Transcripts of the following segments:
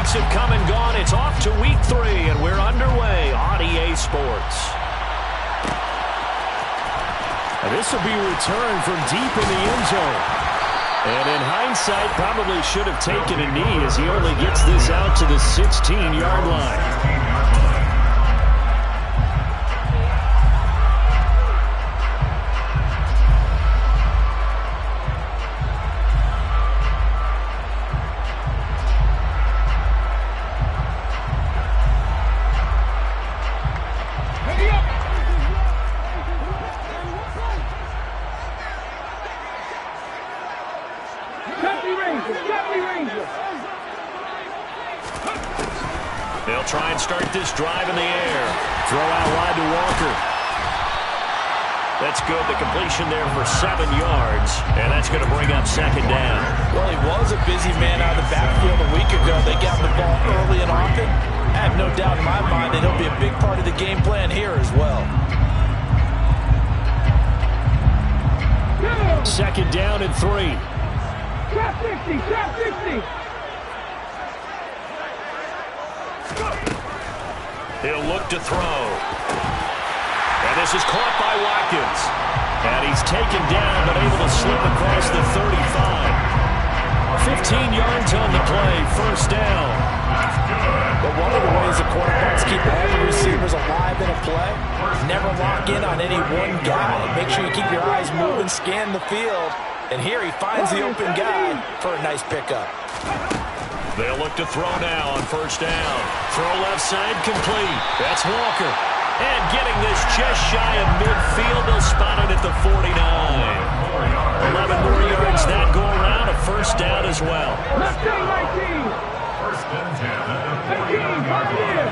weeks have come and gone. It's off to week 3, and we're underway on EA Sports. And this will be a return from deep in the end zone. And in hindsight, probably should have taken a knee as he only gets this out to the 16-yard line. They'll try and start this drive in the air. Throw out wide to Walker. That's good. The completion there for 7 yards, and that's going to bring up second down. Well, he was a busy man out of the backfield a week ago. They got the ball early and often. I have no doubt in my mind that he'll be a big part of the game plan here as well. Second down and 3. Trap 60, trap 60. He'll look to throw. And this is caught by Watkins. And he's taken down, but able to slip across the 35. 15 yards on the play, first down. But one of the ways the quarterbacks keep all the receivers alive in a play, never lock in on any one guy. Make sure you keep your eyes moving, scan the field. And here he finds the open guy for a nice pickup. They'll look to throw now on first down. Throw left side complete. That's Walker. And getting this just shy of midfield. They'll spot it at the 49. 11 more yards that go around. A first down as well. Left side, 19. First and 10. 19, come in.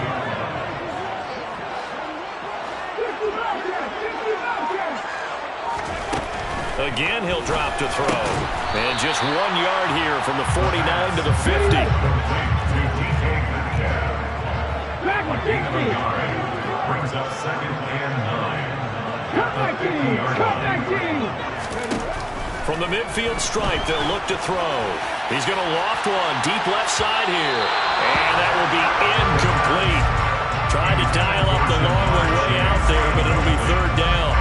50 yards. Again, he'll drop to throw. And just 1 yard here from the 49 to the 50. Back to 60. Brings up second and 9. Cut 19. Cut 19. From the midfield stripe, they'll look to throw. He's going to loft one deep left side here. And that will be incomplete. Trying to dial up the long way out there, but it'll be third down.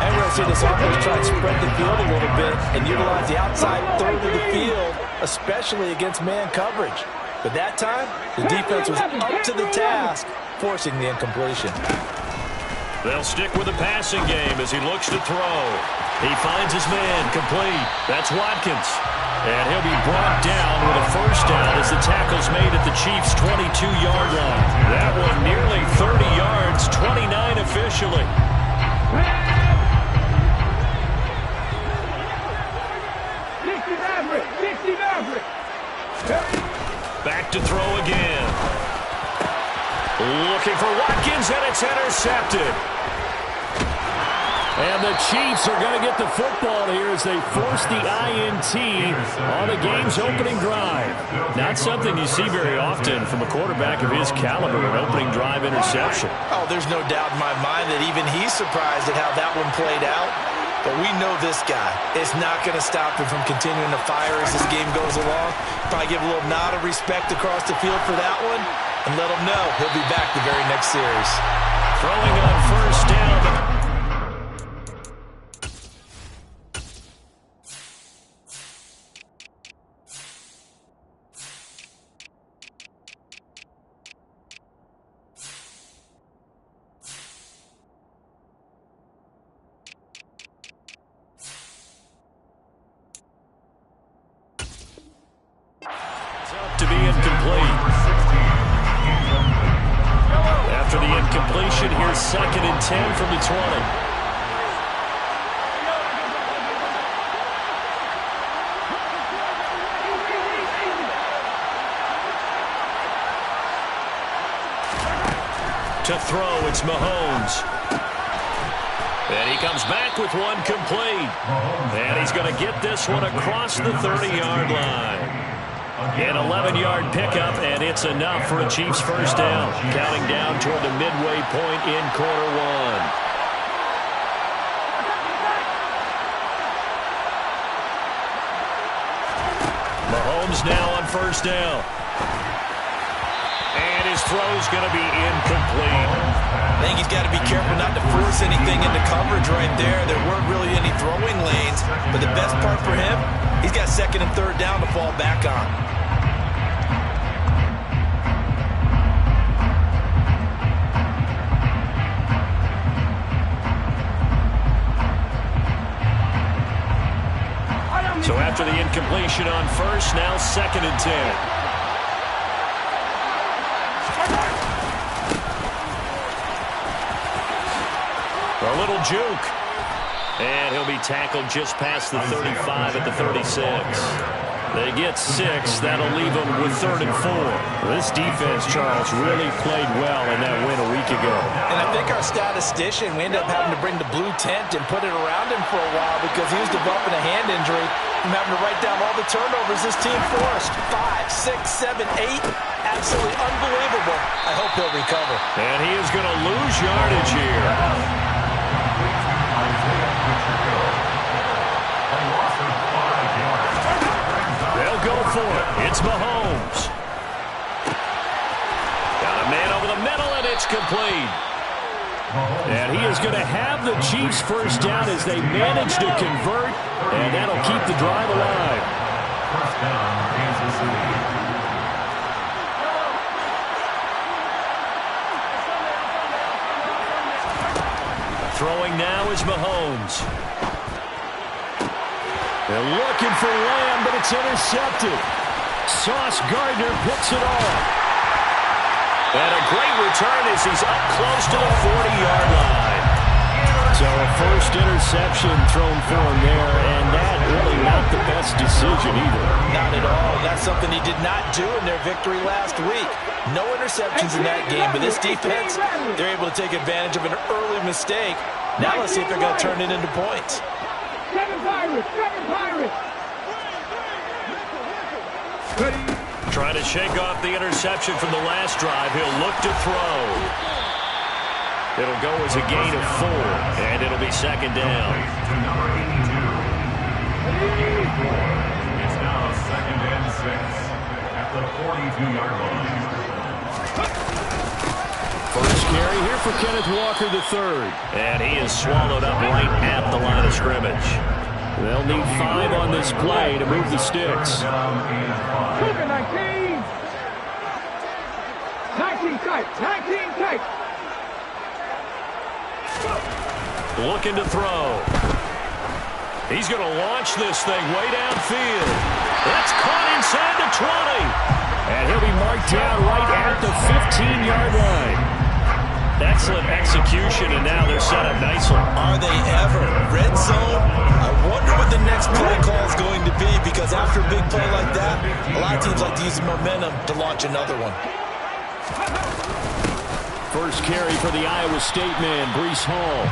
And we're going to see this offense try to spread the field a little bit and utilize the outside third of the field, especially against man coverage. But that time, the defense was up to the task, forcing the incompletion. They'll stick with the passing game as he looks to throw. He finds his man complete. That's Watkins. And he'll be brought down with a first down as the tackle's made at the Chiefs' 22-yard line. That one nearly 30 yards, 29 officially. Back to throw again. Looking for Watkins, and it's intercepted. And the Chiefs are going to get the football here as they force the INT on the game's opening drive. Not something you see very often from a quarterback of his caliber, an opening drive interception. Oh, there's no doubt in my mind that even he's surprised at how that one played out. But we know this guy is not going to stop him from continuing to fire as this game goes along. Probably give a little nod of respect across the field for that one and let him know he'll be back the very next series. Throwing on first down. To be incomplete. After the incompletion, here's second and 10 from the 20. To throw, it's Mahomes. And he comes back with one complete. And he's going to get this one across the 30-yard line. An 11-yard pickup, and it's enough for a Chiefs first down. Counting down toward the midway point in quarter one. Mahomes now on first down. And his throw's going to be incomplete. I think he's got to be careful not to force anything into coverage right there. There weren't really any throwing lanes, but the best part for him, he's got second and third down to fall back on. So after the incompletion on first, now second and 10. A little juke. And he'll be tackled just past the 35 at the 36. They get 6. That'll leave them with 3rd and 4. This defense, Charles, really played well in that win a week ago. And I think our statistician, we ended up having to bring the blue tent and put it around him for a while because he was developing a hand injury from having to write down all the turnovers this team forced. 5, 6, 7, 8. Absolutely unbelievable. I hope he'll recover. And he is going to lose yardage here. They'll go for it. It's Mahomes. Got a man over the middle, and it's complete. And he is going to have the Chiefs first down as they manage to convert, and that'll keep the drive alive. First down, Kansas City. Throwing now is Mahomes. They're looking for Lamb, but it's intercepted. Sauce Gardner picks it off. And a great return as he's up close to the 40-yard line. So a first interception thrown for him there, and that really not the best decision either. Not at all. That's something he did not do in their victory last week. No interceptions in that game, but this defense, they're able to take advantage of an early mistake. Now let's see if they're going to turn it into points. Trying to shake off the interception from the last drive. He'll look to throw. It'll go as a gain of 4, and it'll be second down. To number 82. It's now second and 6 at the 42-yard line. First carry here for Kenneth Walker III. And he is swallowed up right at the line of scrimmage. They'll need 5 on this play to move the sticks. 19 tight. Looking to throw. He's going to launch this thing way downfield. That's caught inside the 20. And he'll be marked down right at the 15-yard line. Excellent execution, and now they're set up nicely. Are they ever? Red zone? I wonder what the next play call is going to be, because after a big play like that, a lot of teams like to use the momentum to launch another one. First carry for the Iowa State man, Breece Hall.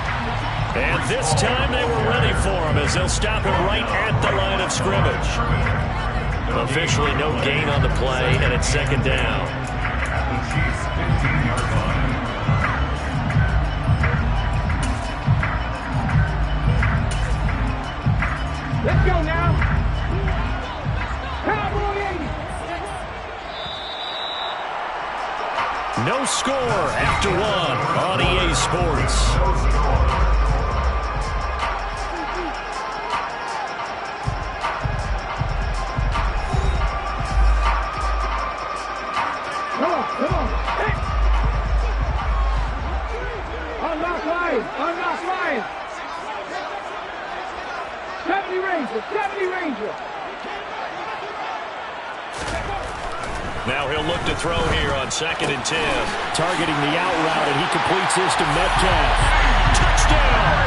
And this time they were ready for him as they'll stop him right at the line of scrimmage. Officially no gain on the play, and it's second down. The Chiefs' 15-yard line. Let's go now. Cowboy 80. No score after 1 on EA Sports. Come on. Hey. Unlock line. 70 Ranger. Now he'll look to throw here on second and 10. Targeting the out route, and he completes this to Metcalf. Touchdown!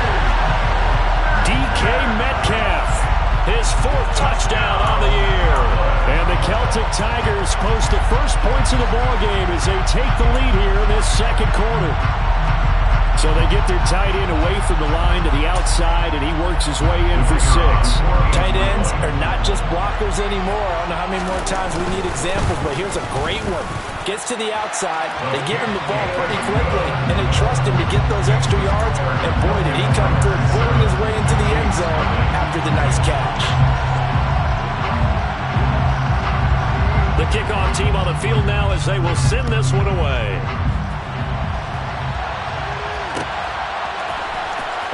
DK Metcalf, his 4th touchdown on the year. And the Celtic Tigers post the first points of the ballgame as they take the lead here in this second quarter. So they get their tight end away from the line to the outside, and he works his way in for 6. Tight ends are not just blockers anymore. I don't know how many more times we need examples, but here's a great one. Gets to the outside, they give him the ball pretty quickly, and they trust him to get those extra yards, and boy, did he come through, pulling his way into the end zone after the nice catch. The kickoff team on the field now as they will send this one away.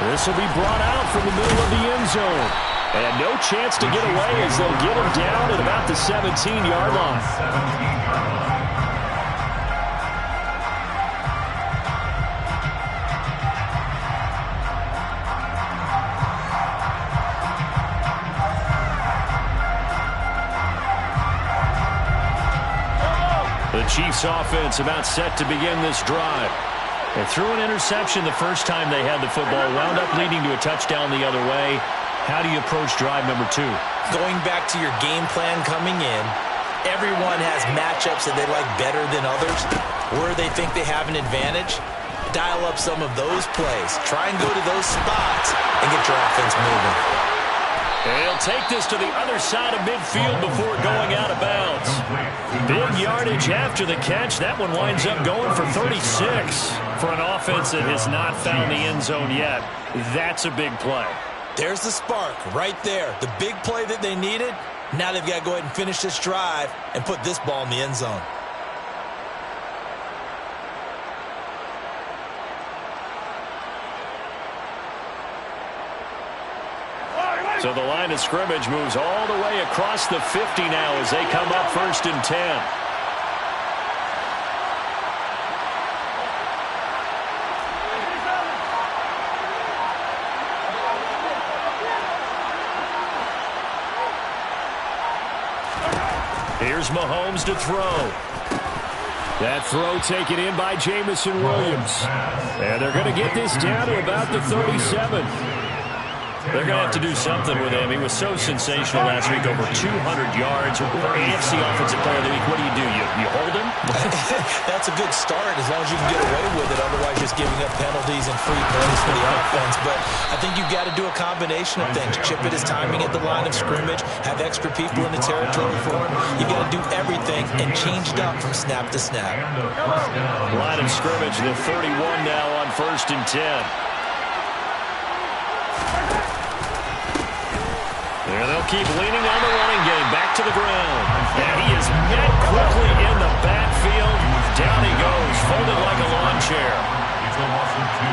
This will be brought out from the middle of the end zone. And no chance to get away as they'll get him down at about the 17-yard line. 17-yard line. The Chiefs offense about set to begin this drive. They threw an interception the first time they had the football, wound up leading to a touchdown the other way. How do you approach drive number 2? Going back to your game plan coming in, everyone has matchups that they like better than others. Where they think they have an advantage, dial up some of those plays. Try and go to those spots and get your offense moving. And he'll take this to the other side of midfield before going out of bounds. Big yardage after the catch. That one winds up going for 36. For an offense that has not found the end zone yet, that's a big play. There's the spark right there. The big play that they needed. Now they've got to go ahead and finish this drive and put this ball in the end zone. So the line of scrimmage moves all the way across the 50 now as they come up 1st and 10. Here's Mahomes to throw. That throw taken in by Jamison Williams. And they're going to get this down to about the 37. They're going to have to do something with him. He was so sensational last week, over 200 yards. AFC Offensive Player of the Week. What do? You hold him? That's a good start as long as you can get away with it. Otherwise, just giving up penalties and free plays for the offense. But I think you've got to do a combination of things. Chip at his timing at the line of scrimmage. Have extra people in the territory for him. You've got to do everything and change it up from snap to snap. Line of scrimmage, the 31 now on 1st and 10. There they'll keep leaning on the running game. Back to the ground. And he is met quickly in the backfield. Down he goes, folded like a lawn chair. It's a loss of 2.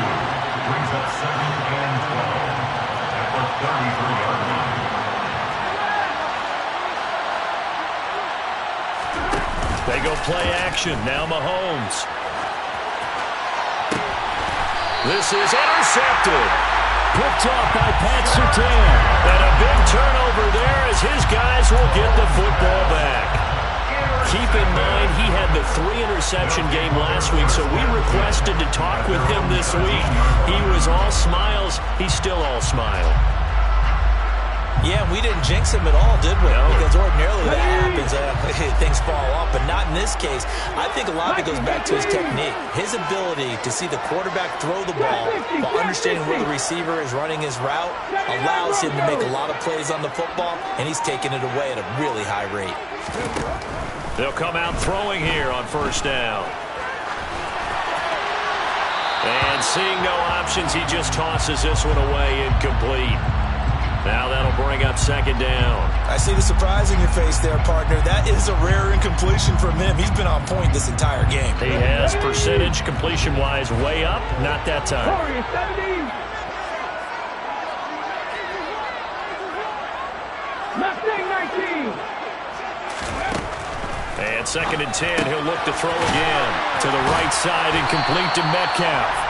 Brings up 2nd and 12 at the 33-yard line. They go play action. Now Mahomes. This is intercepted. Picked off by Pat Surtain. And a big turnover there as his guys will get the football back. Keep in mind, he had the 3-interception game last week, so we requested to talk with him this week. He was all smiles. He's still all smile. Yeah, we didn't jinx him at all, did we? No. Because ordinarily that happens. Things fall off, but not in this case. I think a lot of it goes back to his technique. His ability to see the quarterback throw the ball while understanding where the receiver is running his route allows him to make a lot of plays on the football, and he's taking it away at a really high rate. They'll come out throwing here on 1st down. And seeing no options, he just tosses this one away incomplete. Now that'll bring up 2nd down. I see the surprise in your face there, partner. That is a rare incompletion from him. He's been on point this entire game. He has percentage completion-wise way up. Not that time. And 2nd and 10, he'll look to throw again. To the right side and complete to Metcalf.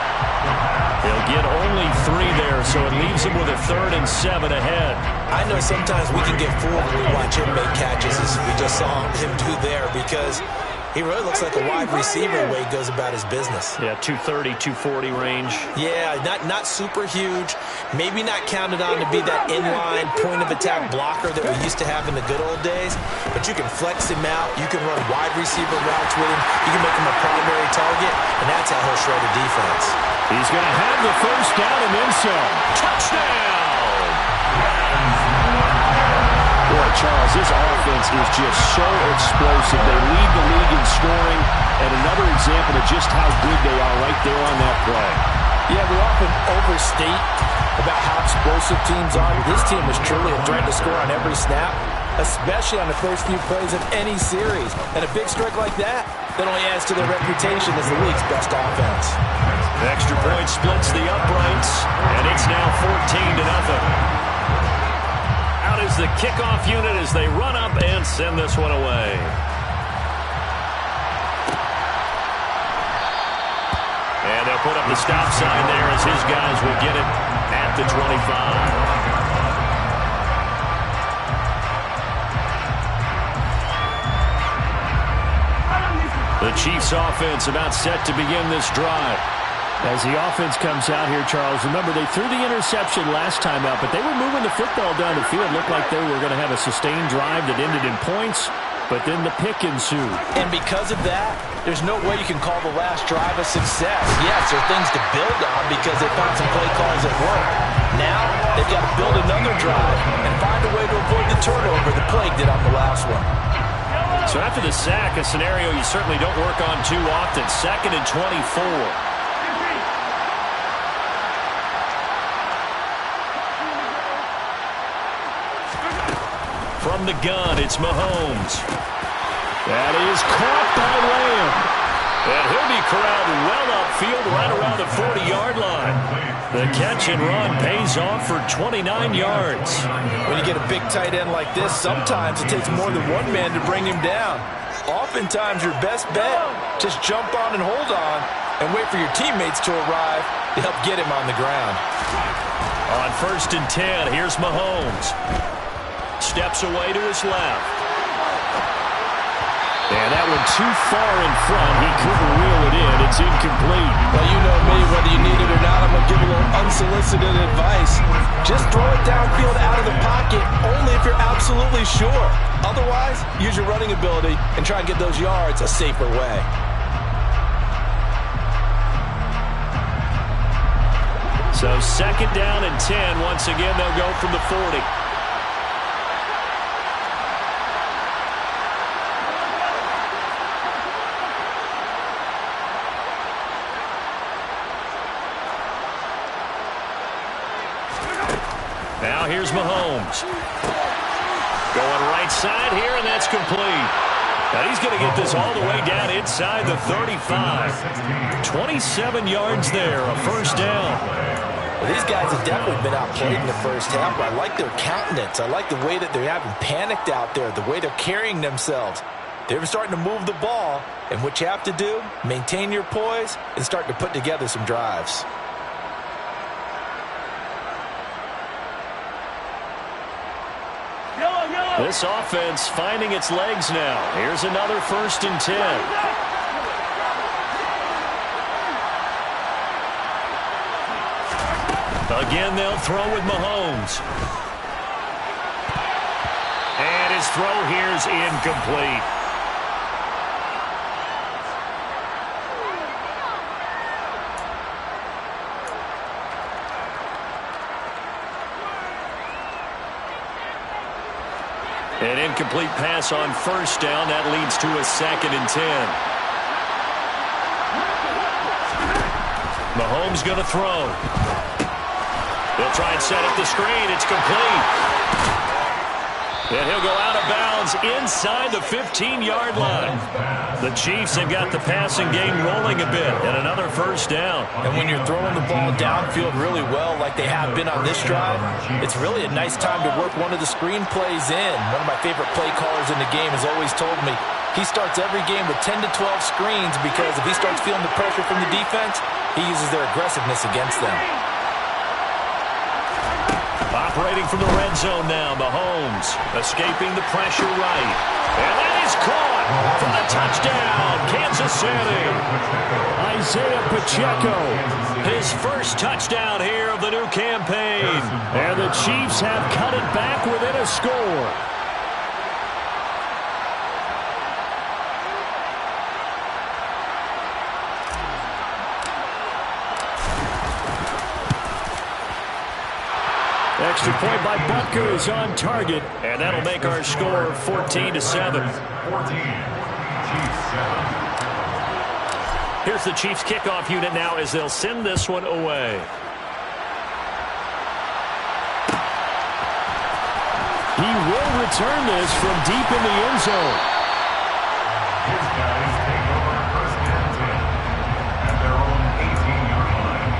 They'll get only 3 there, so it leaves them with a 3rd and 7 ahead. I know sometimes we can get fooled when we watch him make catches, as we just saw him do there, because he really looks like a wide receiver the way he goes about his business. Yeah, 230, 240 range. Yeah, not super huge. Maybe not counted on to be that inline point-of-attack blocker that we used to have in the good old days, but you can flex him out. You can run wide receiver routes with him. You can make him a primary target, and that's how he'll shred a defense. He's going to have the 1st down and then some. Touchdown! Boy, Charles, this offense is just so explosive. They lead the league in scoring, and another example of just how good they are right there on that play. Yeah, we often overstate about how explosive teams are. This team is truly a threat to score on every snap. especially on the first few plays of any series. And a big strike like that only adds to their reputation as the league's best offense. Extra point splits the uprights, and it's now 14-0. Out is the kickoff unit as they run up and send this one away. And they'll put up the stop sign there as his guys will get it at the 25. The Chiefs offense about set to begin this drive. As the offense comes out here, Charles, remember they threw the interception last time out, but they were moving the football down the field. Looked like they were going to have a sustained drive that ended in points, but then the pick ensued. And because of that, there's no way you can call the last drive a success. Yes, there are things to build on because they found some play calls that work. Now, they've got to build another drive and find a way to avoid the turnover the plague did on the last one. So after the sack, a scenario you certainly don't work on too often. 2nd and 24. From the gun, it's Mahomes. That is caught by Lamb. And he'll be corralled well upfield right around the 40-yard line. The catch and run pays off for 29 yards. When you get a big tight end like this, sometimes it takes more than one man to bring him down. Oftentimes, your best bet, just jump on and hold on and wait for your teammates to arrive to help get him on the ground. On 1st and 10, here's Mahomes. Steps away to his left. And that one too far in front. He couldn't reel it in. It's incomplete. Well, you know me, whether you need it or not, I'm going to give a little unsolicited advice. Just throw it downfield out of the pocket, only if you're absolutely sure. Otherwise, use your running ability and try and get those yards a safer way. So 2nd down and 10. Once again, they'll go from the 40. Now here's Mahomes. Going right side here, and that's complete. Now he's going to get this all the way down inside the 35. 27 yards there, a 1st down. Well, these guys have definitely been outplayed in the first half, but I like their countenance. I like the way that they haven't panicked out there, the way they're carrying themselves. They're starting to move the ball, and what you have to do, maintain your poise and start to put together some drives. This offense finding its legs now. Here's another 1st and 10. Again, they'll throw with Mahomes. And his throw here's incomplete. An incomplete pass on 1st down. That leads to a 2nd and 10. Mahomes going to throw. They'll try and set up the screen. It's complete. And he'll go out of bounds inside the 15-yard line. The Chiefs have got the passing game rolling a bit, and another 1st down. And when you're throwing the ball downfield really well like they have been on this drive, it's really a nice time to work one of the screen plays in. One of my favorite play callers in the game has always told me he starts every game with 10 to 12 screens because if he starts feeling the pressure from the defense, he uses their aggressiveness against them. Operating from the red zone now, Mahomes escaping the pressure right. And that is caught for the touchdown, Kansas City. Isaiah Pacheco. His 1st touchdown here of the new campaign. And the Chiefs have cut it back within a score. Extra point by Butker is on target. And that'll make our score 14-7. 14, Chiefs 7. Here's the Chiefs kickoff unit now as they'll send this one away. He will return this from deep in the end zone. His guys take over first and 10 at their own 18-yard line.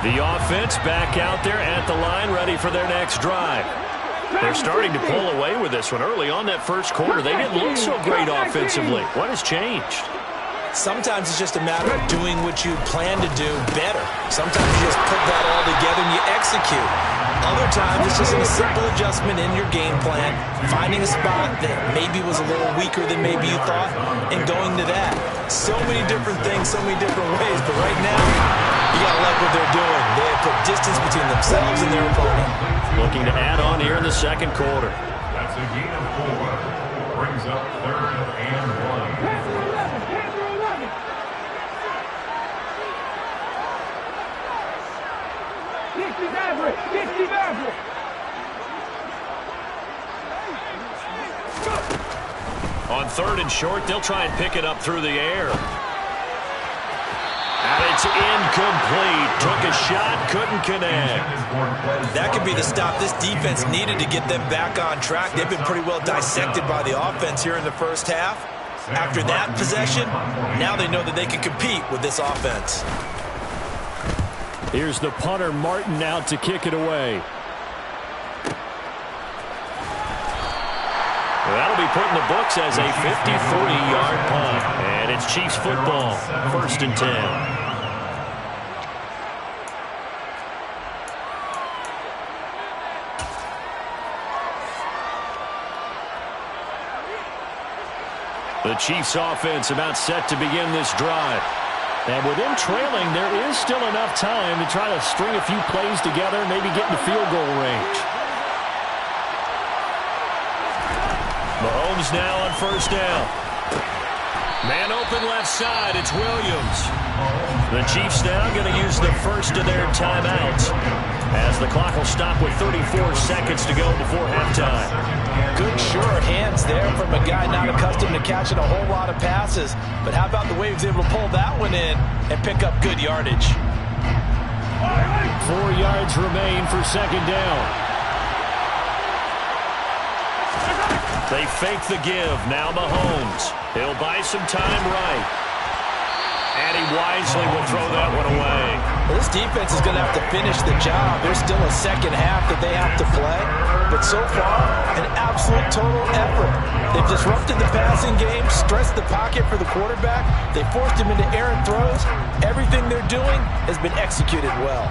The offense back out there at the line, ready for their next drive. They're starting to pull away with this one. Early on that first quarter, they didn't look so great offensively. What has changed? Sometimes it's just a matter of doing what you plan to do better. Sometimes you just put that all together and you execute. Other times it's just a simple adjustment in your game plan, finding a spot that maybe was a little weaker than maybe you thought, and going to that. So many different things, so many different ways, but right now, you got to like what they're doing. They have put distance between themselves and their opponent. Looking to add on here in the second quarter. That's a gain of 4. Brings up 3rd and 1. On 3rd and short, they'll try and pick it up through the air. And it's incomplete. Took a shot, couldn't connect. That could be the stop this defense needed to get them back on track. They've been pretty well dissected by the offense here in the first half. After that possession, now they know that they can compete with this offense. Here's the punter, Martin, out to kick it away. That'll be put in the books as a 53-yard punt. And it's Chiefs football, 1st and 10. The Chiefs offense about set to begin this drive. And with them trailing, there is still enough time to try to string a few plays together, maybe get into field goal range. Mahomes now on 1st down. Man open left side, it's Williams. The Chiefs now going to use the first of their timeouts as the clock will stop with 34 seconds to go before halftime. Good, sure hands there from a guy not accustomed to catching a whole lot of passes. But how about the way he was able to pull that one in and pick up good yardage? 4 yards remain for 2nd down. They fake the give. Now Mahomes. He'll buy some time right. And he wisely will throw that one away. Well, this defense is going to have to finish the job. There's still a second half that they have to play. But so far, an absolute total effort. They've disrupted the passing game, stressed the pocket for the quarterback. They forced him into errant throws. Everything they're doing has been executed well.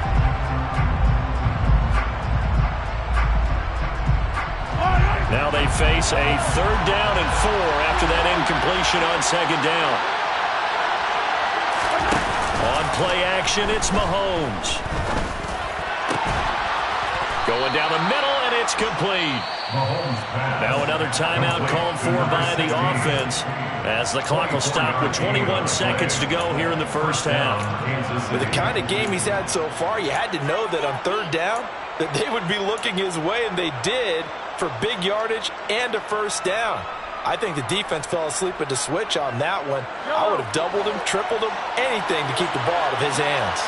Now they face a 3rd down and 4 after that incompletion on 2nd down. On play action, it's Mahomes. Going down the middle, and it's complete. Now another timeout called for by the offense as the clock will stop with 21 seconds to go here in the first half. With the kind of game he's had so far, you had to know that on 3rd down that they would be looking his way, and they did, for big yardage and a 1st down. I think the defense fell asleep at the switch on that one. I would have doubled him, tripled him, anything to keep the ball out of his hands.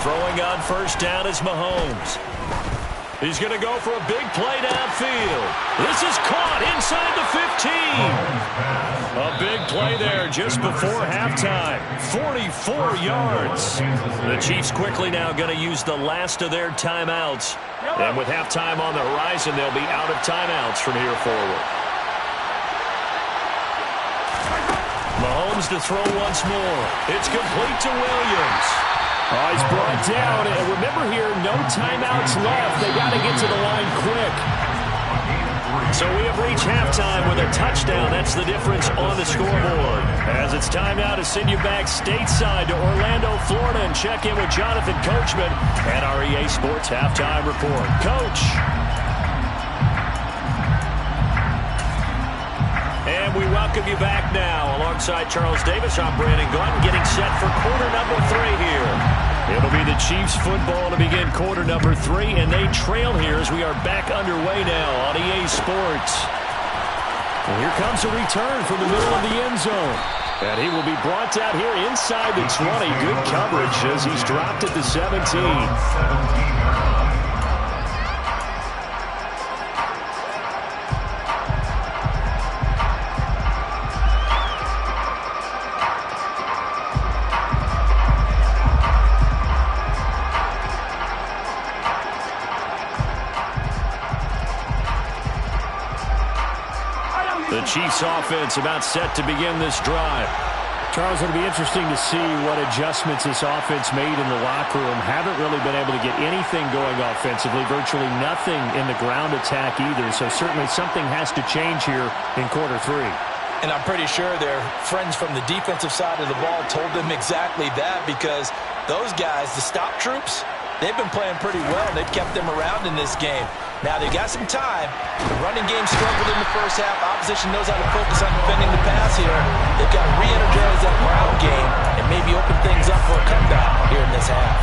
Throwing on 1st down is Mahomes. He's going to go for a big play downfield. This is caught inside the 15. A big play there just before halftime. 44 yards. The Chiefs quickly now going to use the last of their timeouts. And with halftime on the horizon, they'll be out of timeouts from here forward. Mahomes to throw once more. It's complete to Williams. Oh, he's brought down. And remember here, no timeouts left. They got to get to the line quick. So we have reached halftime with a touchdown. That's the difference on the scoreboard. As it's time now to send you back stateside to Orlando, Florida, and check in with Jonathan Coachman and our EA Sports Halftime Report. Coach. And we welcome you back now. Alongside Charles Davis, I'm Brandon Glenn, getting set for quarter number 3 here. It'll be the Chiefs football to begin quarter number 3, and they trail here as we are back underway now on EA Sports. And here comes a return from the middle of the end zone. And he will be brought out here inside the 20. Good coverage as he's dropped at the 17. The Chiefs offense about set to begin this drive. Charles, it'll be interesting to see what adjustments this offense made in the locker room. Haven't really been able to get anything going offensively, virtually nothing in the ground attack either. So certainly something has to change here in quarter 3. And I'm pretty sure their friends from the defensive side of the ball told them exactly that, because those guys, the stop troops, they've been playing pretty well. They've kept them around in this game. Now, they've got some time. The running game struggled in the first half. Opposition knows how to focus on defending the pass here. They've got to re-energize that ground game and maybe open things up for a comeback here in this half.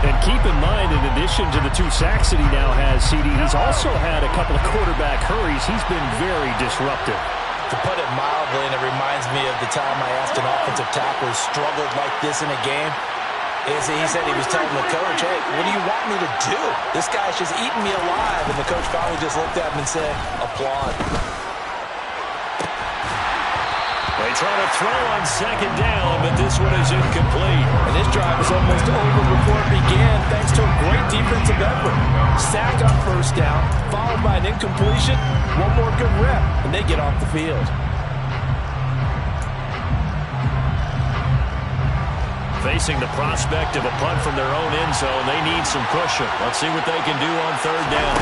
And keep in mind, in addition to the 2 sacks that he now has, CD, he's also had a couple of quarterback hurries. He's been very disruptive. To put it mildly, and it reminds me of the time I asked an offensive tackle who struggled like this in a game, is he said he was telling the coach, hey, what do you want me to do? This guy's just eating me alive. And the coach finally just looked at him and said, applaud. They try to throw on second down, but this one is incomplete. And this drive is almost over before it began, thanks to a great defensive effort. Sack on first down, followed by an incompletion. One more good rep, and they get off the field. Facing the prospect of a punt from their own end zone, they need some cushion. Let's see what they can do on third down.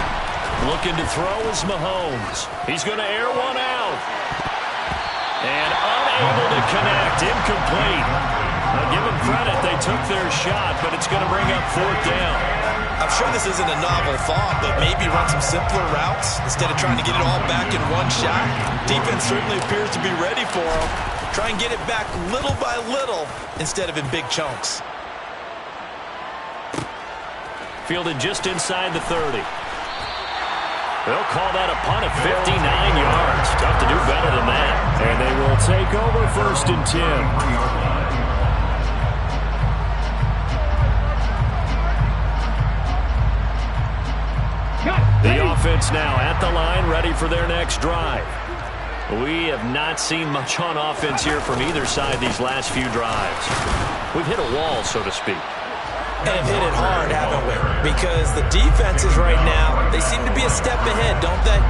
Looking to throw is Mahomes. He's going to air one out. And unable to connect, incomplete. Now give them credit, they took their shot, but it's going to bring up fourth down. I'm sure this isn't a novel thought, but maybe run some simpler routes instead of trying to get it all back in one shot. Defense certainly appears to be ready for them. Try and get it back little by little instead of in big chunks. Fielded just inside the 30. They'll call that a punt of 59 yards. Tough to do better than that. And they will take over first and 10. The offense now at the line, ready for their next drive. We have not seen much on offense here from either side these last few drives. We've hit a wall, so to speak. And have hit it hard, haven't we? Because the defenses right now, they seem to be a step ahead, don't they?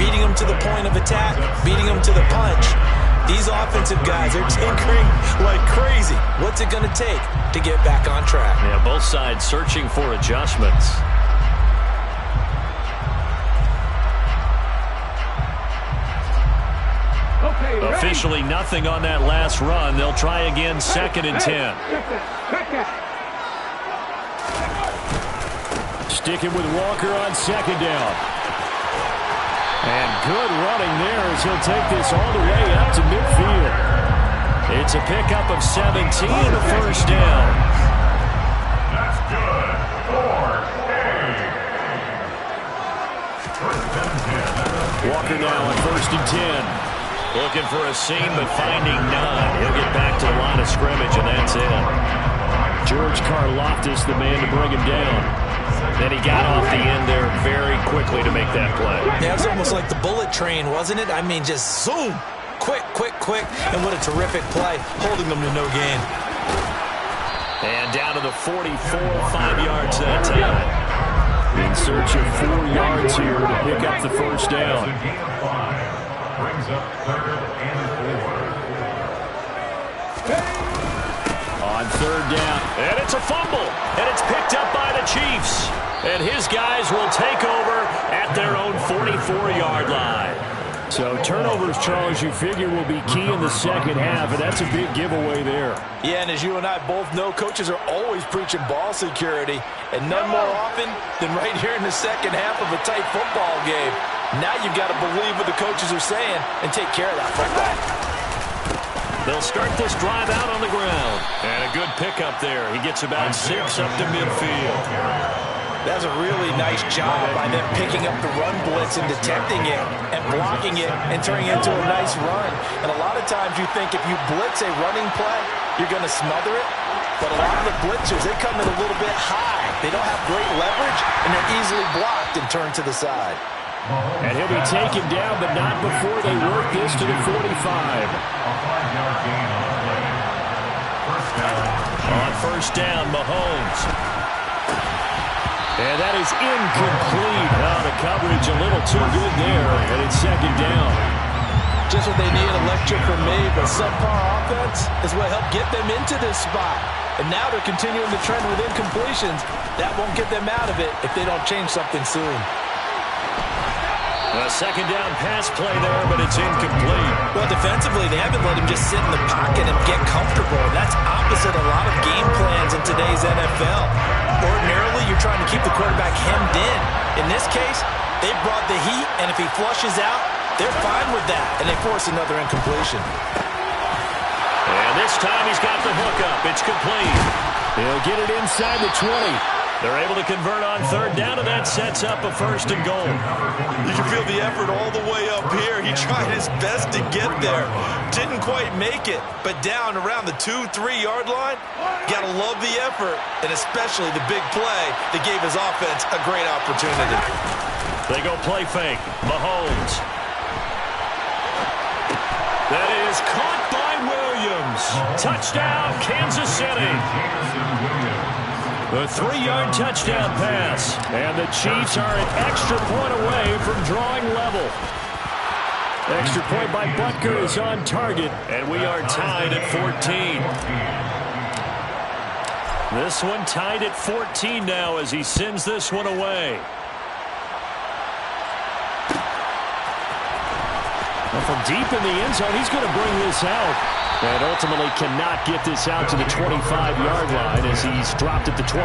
Beating them to the point of attack, beating them to the punch. These offensive guys are tinkering like crazy. What's it going to take to get back on track? Yeah, both sides searching for adjustments. Officially nothing on that last run. They'll try again, second and 10. Sticking with Walker on second down. And good running there as he'll take this all the way up to midfield. It's a pickup of 17 and a first down. That's good. 4 Walker now on first and 10. Looking for a seam, but finding none. He'll get back to the line of scrimmage, and that's it. George Karlaftis, the man to bring him down. Then he got off the end there very quickly to make that play. Yeah, it was almost like the bullet train, wasn't it? I mean, just zoom. Quick, quick, quick. And what a terrific play, holding them to no gain. And down to the 44, 5 yards that time. In search of 4 yards here to pick up the first down. Brings up 3rd and 4. On third down. And it's a fumble. And it's picked up by the Chiefs. And his guys will take over at their own 44-yard line. So turnovers, Charles, you figure will be key in the second half, and that's a big giveaway there. Yeah, and as you and I both know, coaches are always preaching ball security, and none more often than right here in the second half of a tight football game. Now you've got to believe what the coaches are saying and take care of that football. They'll start this drive out on the ground. And a good pickup there. He gets about 6 up to midfield. That's a really nice job by them picking up the run blitz and detecting it and blocking it and turning it into a nice run. And a lot of times you think if you blitz a running play, you're going to smother it. But a lot of the blitzers, they come in a little bit high. They don't have great leverage, and they're easily blocked and turned to the side. And he'll be taken down, but not before they work this to the 45. A 5-yard gain on the play. First down. On first down, Mahomes. And that is incomplete. Oh, the coverage a little too good there, and it's second down. Just what they need, electric from me, but subpar offense is what helped get them into this spot. And now they're continuing the trend with incompletions. That won't get them out of it if they don't change something soon. A second down pass play there, but it's incomplete. Well, defensively, they haven't let him just sit in the pocket and get comfortable. That's opposite a lot of game plans in today's NFL. Ordinarily, you're trying to keep the quarterback hemmed in. In this case, they brought the heat, and if he flushes out, they're fine with that, and they force another incompletion. And this time he's got the hook up. It's complete. He'll get it inside the 20. They're able to convert on third down, and that sets up a 1st and goal. You can feel the effort all the way up here. He tried his best to get there. Didn't quite make it, but down around the 2-3-yard line, got to love the effort, and especially the big play that gave his offense a great opportunity. They go play fake. Mahomes. That is caught by Williams. Touchdown, Kansas City. The 3-yard touchdown pass. And the Chiefs are an extra point away from drawing level. Extra point by Butker is on target, and we are tied at 14. This one tied at 14 now as he sends this one away. Well, from deep in the end zone, he's going to bring this out. And ultimately cannot get this out to the 25-yard line as he's dropped at the 23.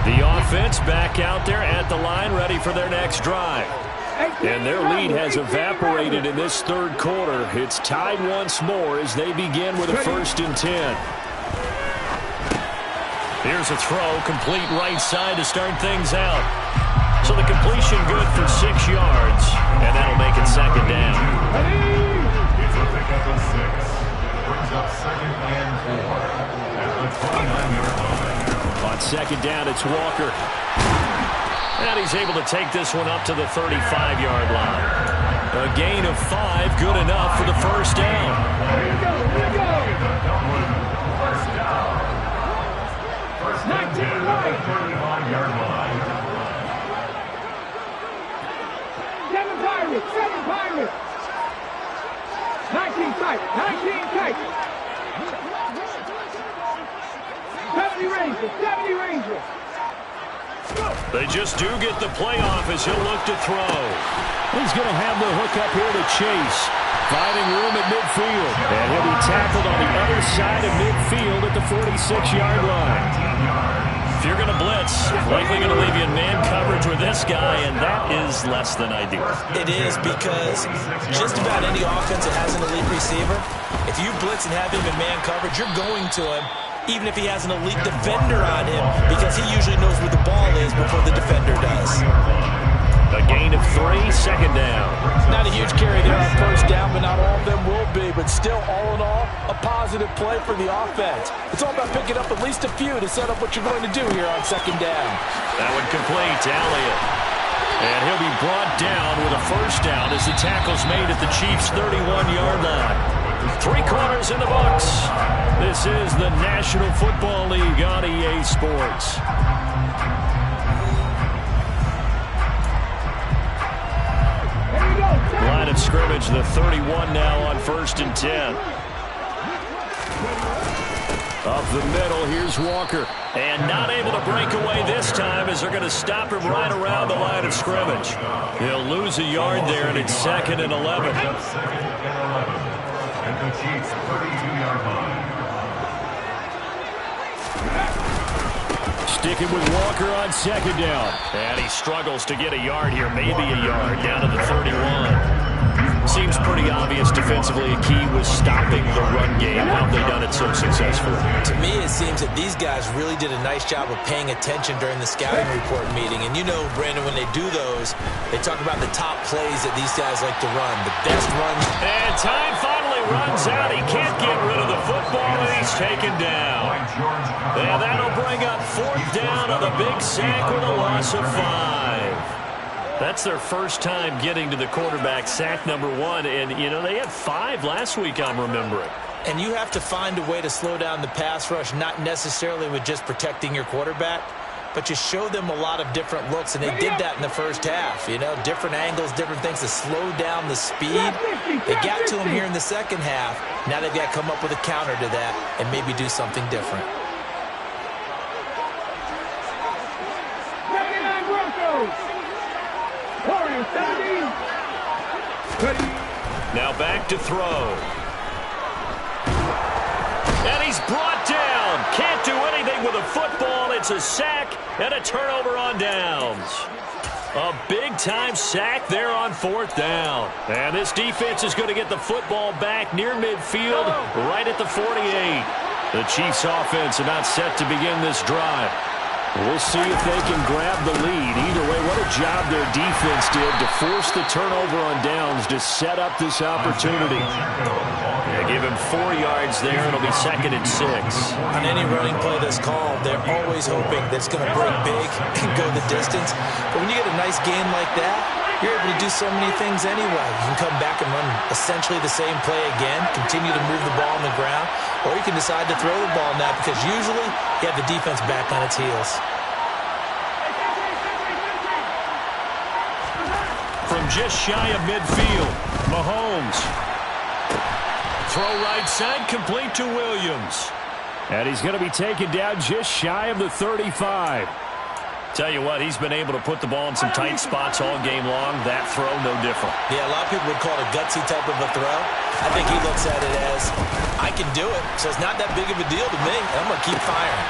The offense back out there at the line, ready for their next drive. And their lead has evaporated in this third quarter. It's tied once more as they begin with a 1st and 10. Here's a throw, complete right side to start things out. So the completion good for 6 yards, and that'll make it second down. It's a pickup of 6. Brings up 2nd and 4 at the 29-yard line. On second down, it's Walker. And he's able to take this one up to the 35-yard line. A gain of 5, good enough for the 1st down. Here we go. First down. First and 10 at the 35-yard line. 7 Pirates! 19 tight! 19 tight! 70 Rangers! 70 Rangers! They just do get the playoff as he'll look to throw. He's going to have the hook up here to Chase. Finding room at midfield. And he'll be tackled on the other side of midfield at the 46-yard line. If you're going to blitz, likely going to leave you in man coverage with this guy, and that is less than ideal. It is because just about any offense that has an elite receiver, if you blitz and have him in man coverage, you're going to him, even if he has an elite defender on him, because he usually knows where the ball is before the defender does. A gain of 3, second down. Not a huge carry there on first down, but not all of them will be. But still, all in all, a positive play for the offense. It's all about picking up at least a few to set up what you're going to do here on second down. That would complete to Elliott. And he'll be brought down with a 1st down as the tackle's made at the Chiefs' 31-yard line. 3 quarters in the books. This is the National Football League on EA Sports. Line of scrimmage, the 31 now on 1st and 10. Up the middle, here's Walker. And not able to break away this time as they're going to stop him right around the line of scrimmage. He'll lose a yard there, and it's 2nd and 11. 2nd and 11. At the Chiefs' 32-yard line. sticking with Walker on second down. And he struggles to get a yard here, maybe a yard, down to the 31. Seems pretty obvious defensively a key was stopping the run game. How have they done it so successfully? To me, it seems that these guys really did a nice job of paying attention during the scouting report meeting. And you know, Brandon, when they do those, they talk about the top plays that these guys like to run, the best runs. And time finally runs out. He can't get rid of the football, and he's taken down. And that'll bring up fourth down on the big sack with a loss of 5. That's their first time getting to the quarterback, sack number 1. And, you know, they had 5 last week, I'm remembering. And you have to find a way to slow down the pass rush, not necessarily with just protecting your quarterback, but you show them a lot of different looks, and they did that in the first half. You know, different angles, different things to slow down the speed. They got to him here in the second half. Now they've got to come up with a counter to that and maybe do something different. Now back to throw. And he's brought down. Can't do anything with a football. It's a sack and a turnover on downs. A big-time sack there on fourth down. And this defense is going to get the football back near midfield, right at the 48. The Chiefs' offense about set to begin this drive. We'll see if they can grab the lead. Either way, what a job their defense did to force the turnover on downs to set up this opportunity. They give him 4 yards there. It'll be 2nd and 6. On any running play that's called, they're always hoping that it's going to break big and go the distance. But when you get a nice gain like that, you're able to do so many things anyway. You can come back and run essentially the same play again, continue to move the ball on the ground, or you can decide to throw the ball now because usually you have the defense back on its heels. From just shy of midfield, Mahomes. Throw right side, complete to Williams. And he's going to be taken down just shy of the 35. Tell you what, he's been able to put the ball in some tight spots all game long. That throw, no different. Yeah, a lot of people would call it a gutsy type of a throw. I think he looks at it as, I can do it, so it's not that big of a deal to me, and I'm going to keep firing.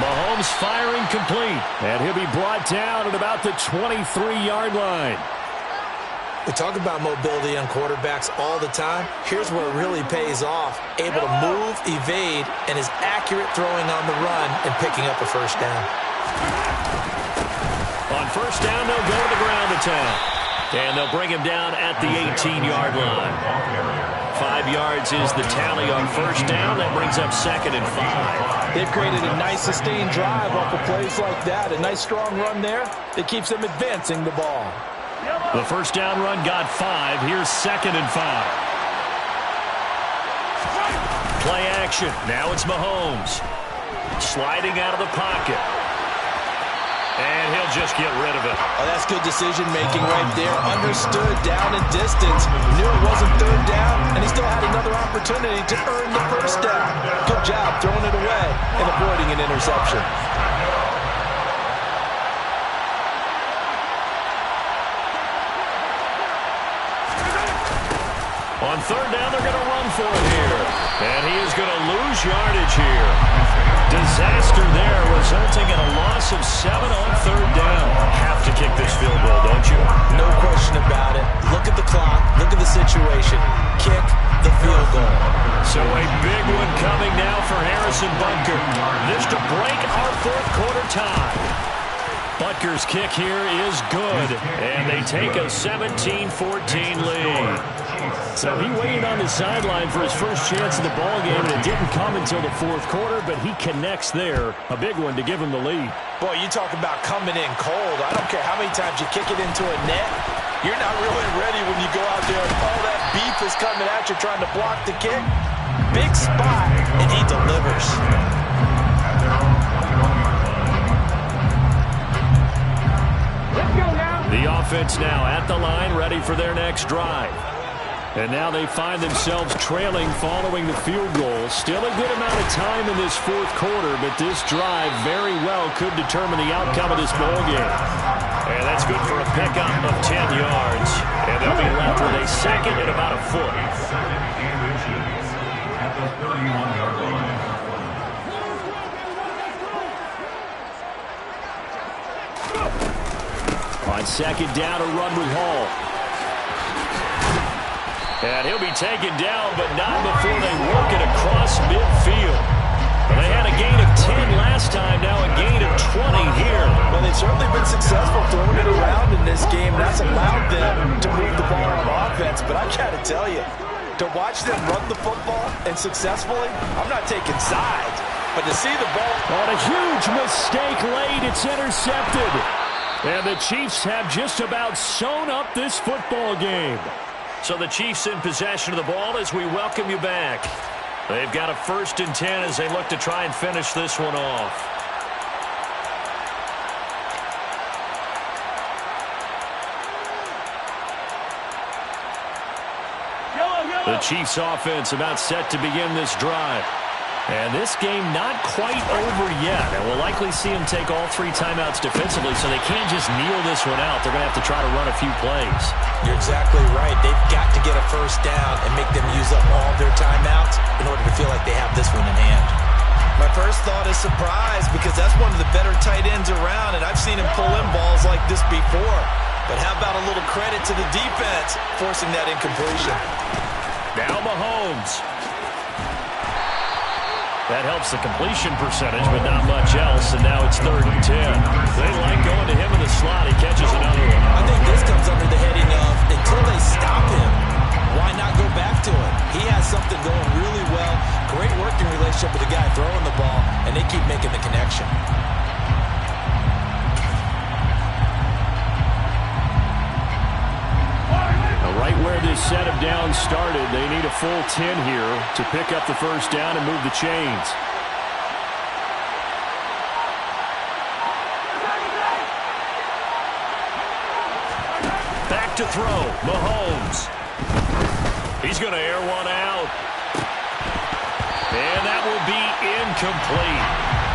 Mahomes firing complete, and he'll be brought down at about the 23-yard line. We talk about mobility on quarterbacks all the time. Here's where it really pays off. Able to move, evade, and is accurate throwing on the run and picking up a first down. On first down, they'll go to the ground attack. And they'll bring him down at the 18-yard line. 5 yards is the tally on first down. That brings up 2nd and 5. They've created a nice sustained drive off of plays like that. A nice strong run there that keeps them advancing the ball. The first down run got 5. Here's 2nd and 5. Play action. Now it's Mahomes. Sliding out of the pocket. And he'll just get rid of it. Oh, that's good decision-making right there. Understood down and distance. Knew it wasn't third down, and he still had another opportunity to earn the first down. Good job throwing it away and avoiding an interception. On third down, they're going to run for it here. And he is going to lose yardage here. Disaster there, resulting in a loss of 7 on third down. Have to kick this field goal, don't you? No question about it. Look at the clock. Look at the situation. Kick the field goal. So a big one coming now for Harrison Butker. This to break our fourth quarter tie. Butker's kick here is good, and they take a 17-14 lead. So he waited on the sideline for his first chance in the ballgame, and it didn't come until the fourth quarter, but he connects there. A big one to give him the lead. Boy, you talk about coming in cold. I don't care how many times you kick it into a net. You're not really ready when you go out there and all that beef is coming at you trying to block the kick. Big spot, and he delivers. The offense now at the line, ready for their next drive. And now they find themselves trailing following the field goal. Still a good amount of time in this fourth quarter, but this drive very well could determine the outcome of this ballgame. And that's good for a pickup of 10 yards. And they'll be left with a second and about a foot. Second and inches at the 31-yard line. On second down, a run with Hall. And he'll be taken down, but not before they work it across midfield. Well, they had a gain of 10 last time, now a gain of 20 here. Well, they've certainly been successful throwing it around in this game. That's allowed them to move the ball on offense. But I got to tell you, to watch them run the football and successfully, I'm not taking sides. But to see the ball... On a huge mistake late, it's intercepted. And the Chiefs have just about sewn up this football game. So the Chiefs in possession of the ball as we welcome you back. They've got a 1st and 10 as they look to try and finish this one off. The Chiefs offense about set to begin this drive. And this game not quite over yet. And we'll likely see them take all 3 timeouts defensively, so they can't just kneel this one out. They're going to have to try to run a few plays. You're exactly right. They've got to get a first down and make them use up all their timeouts in order to feel like they have this one in hand. My first thought is surprise, because that's one of the better tight ends around, and I've seen him pull in balls like this before. But how about a little credit to the defense forcing that incompletion? Now Mahomes. That helps the completion percentage, but not much else, and now it's 3rd and 10. They like going to him in the slot. He catches another one. I think this comes under the heading of, until they stop him, why not go back to him? He has something going really well. Great working relationship with the guy throwing the ball, and they keep making the connection. Right where this set of downs started, they need a full 10 here to pick up the first down and move the chains. Back to throw, Mahomes. He's going to air one out. And that will be incomplete.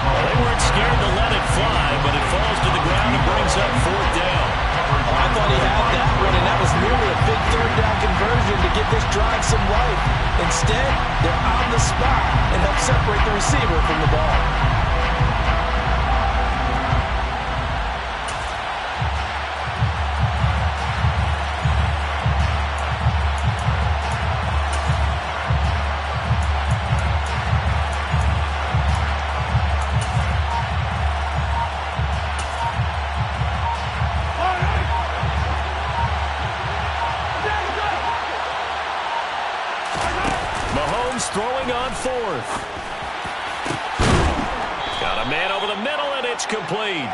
Well, they weren't scared to let it fly, but it falls to the ground and brings up 4th down. I thought he had that one, and that was nearly a big 3rd down conversion to give this drive some life. Instead, they're on the spot and help separate the receiver from the ball. Throwing on 4th. Got a man over the middle, and it's complete.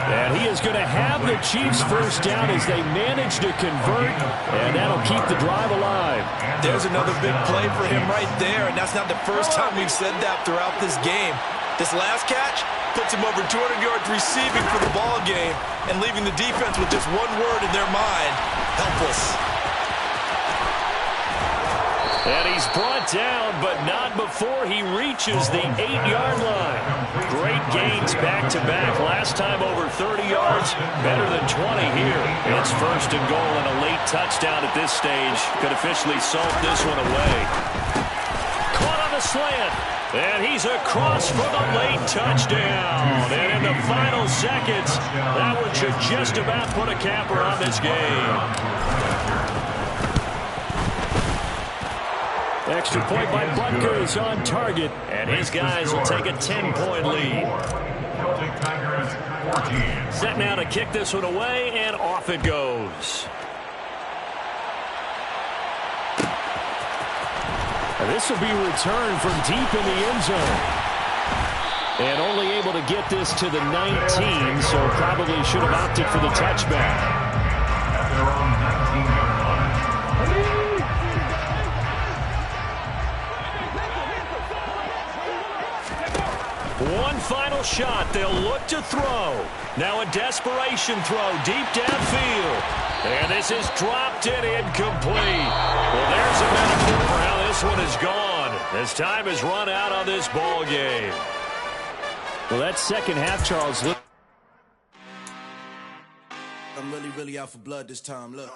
And he is going to have the Chiefs first down as they manage to convert, and that'll keep the drive alive. There's another big play for him right there, and that's not the first time we've said that throughout this game. This last catch puts him over 200 yards receiving for the ball game and leaving the defense with just one word in their mind: helpless. And he's brought down, but not before he reaches the 8-yard line. Great gains back-to-back. Last time over 30 yards, better than 20 here. It's 1st and goal, and a late touchdown at this stage could officially salt this one away. Caught on the slant, and he's across for the late touchdown. And in the final seconds, that one should just about put a capper on this game. Extra point by Butker is on target. And his guys will take a 10-point lead. Set now to kick this one away, and off it goes. And this will be returned from deep in the end zone. And only able to get this to the 19, so probably should have opted for the touchback. At their own 19-yard line. One final shot. They'll look to throw. Now a desperation throw deep downfield. And this is dropped and incomplete. Well, there's a metaphor for how this one is gone. As time has run out on this ball game. Well, that second half, Charles. I'm really out for blood this time. Look.